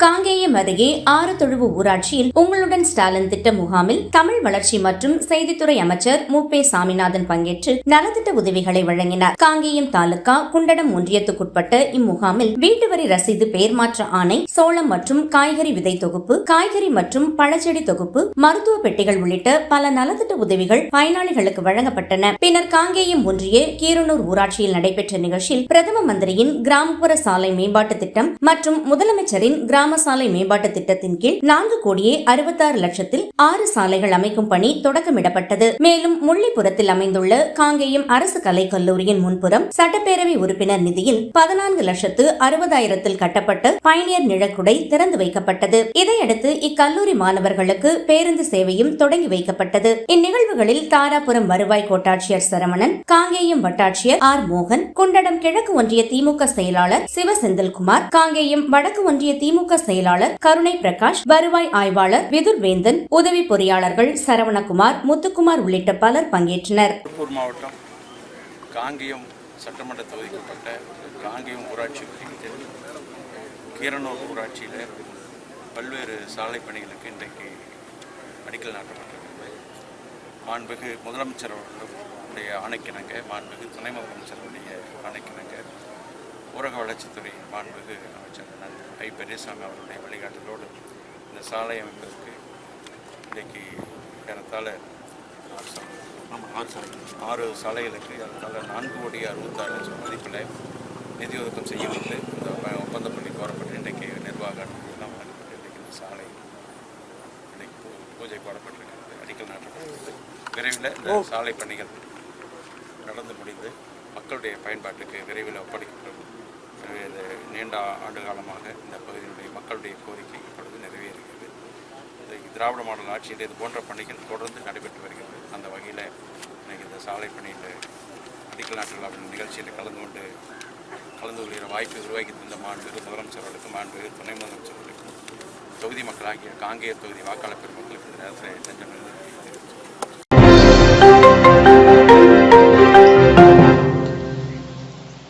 காங்கேயம் அருகே ஆறுதொழுவு ஊராட்சியில் உங்களுடன் ஸ்டாலின் திட்ட முகாமில் தமிழ் வளர்ச்சி மற்றும் செய்தித்துறை அமைச்சர் மு.பே. சாமிநாதன் பங்கேற்று நலத்திட்ட உதவிகளை வழங்கினார். காங்கேயம் தாலுகா குண்டடம் ஒன்றியத்துக்குட்பட்ட இம்முகாமில் வீட்டு வரி ரசீது பெயர் மாற்ற ஆணை, சோளம் மற்றும் காய்கறி விதை தொகுப்பு, காய்கறி மற்றும் பழச்செடி தொகுப்பு, மருத்துவ பெட்டிகள் உள்ளிட்ட பல நலத்திட்ட உதவிகள் பயனாளிகளுக்கு வழங்கப்பட்டன. பின்னர் காங்கேயம் ஒன்றிய கீரனூர் ஊராட்சியில் நடைபெற்ற நிகழ்ச்சியில் பிரதம மந்திரியின் கிராமப்புற சாலை மேம்பாட்டு திட்டம் மற்றும் முதலமைச்சரின் கிராம சாலை மேம்பாட்டு திட்டத்தின் கீழ் 4,66,00,000 6 சாலைகள் அமைக்கும் பணி தொடக்கமிடப்பட்டது. மேலும் முள்ளிபுரத்தில் அமைந்துள்ள காங்கேயம் அரசு கலைக் கல்லூரியின் முன்புறம் சட்டப்பேரவை உறுப்பினர் நிதியில் 14,60,60,000 கட்டப்பட்ட பயணியர் நிழற்குடை திறந்து வைக்கப்பட்டது. இதையடுத்து இக்கல்லூரி மாணவர்களுக்கு பேருந்து சேவையும் தொடங்கி வைக்கப்பட்டது. இந்நிகழ்வுகளில் தாராபுரம் வருவாய் கோட்டாட்சியர் சரவணன், காங்கேயம் வட்டாட்சியர் ஆர். மோகன், குண்டடம் கிழக்கு ஒன்றிய திமுக செயலாளர் சிவசெந்தில்குமார், காங்கேயம் வடக்கு ஒன்றிய திமுக செயலாளர் கருணை பிரகாஷ், வருவாய் ஆய்வாளர் விதுர்வேந்தன், உதவி பொறியாளர்கள் சரவணகுமார், முத்துக்குமார் உள்ளிட்ட பலர் பங்கேற்றனர். திருப்பூர் மாவட்டம் காங்கேயம் சட்டமன்ற தொகுதிக்குட்பட்ட காங்கேயம் ஊராட்சி கீரனூர் ஊராட்சியில் பல்வேறு சாலை பணிகளுக்கு இன்றைக்கு அடிக்கல் நாட்டப்பட்டிருக்கிறது. மாண்புமிகு முதலமைச்சர் அவர்களுடைய ஆணைக்கிணங்க, மாண்புமிகு துணை முதலமைச்சருடைய ஆணைக்கிணங்க, ஊரக வளர்ச்சித்துறை மாண்புமிகு அமைச்சர் ஐ. பெரியசாமி அவருடைய வழிகாட்டலோடு இந்த சாலை அமைப்பதற்கு இன்றைக்கு ஏறத்தாழ 6 சாலைகளுக்கு ஏறத்தாழ 4,66,00,000 மதிப்பில் நிதி ஒதுக்கம் செய்யப்பட்டு இந்த ஒப்பந்தப்படி கோரப்பட்டு இன்றைக்கு நிர்வாக அனுமதியெல்லாம் வழங்கப்பட்டு இன்றைக்கு இந்த சாலை இன்றைக்கு பூஜை போடப்பட்டிருக்கிறது, அடிக்கல் நாட்டப்பட்டிருக்கிறது. விரைவில் இந்த சாலை பணிகள் நடந்து முடிந்து மக்களுடைய பயன்பாட்டுக்கு விரைவில் ஒப்படைக்கப்படும். எனவே இது நீண்ட ஆண்டு காலமாக இந்த பகுதியினுடைய மக்களுடைய கோரிக்கை இப்பொழுது நிறைவேறுகிறது. திராவிட மாடல் ஆட்சியில் இது போன்ற பணிகள் தொடர்ந்து நடைபெற்று வருகிறது. அந்த வகையில் இன்றைக்கி இந்த சாலை பணியில் அடிக்கல் நாட்டு விழாவின் நிகழ்ச்சியில் கலந்து கொள்கிற வாய்ப்பை உருவாக்கி தந்த மாண்புமிகு முதலமைச்சர்களுக்கும் மாண்புமிகு துணை முதலமைச்சர்களுக்கும் தொகுதி மக்களாகிய காங்கேயம் தொகுதி வாக்காளர் பெருமக்களுக்கு இந்த நேரத்தில்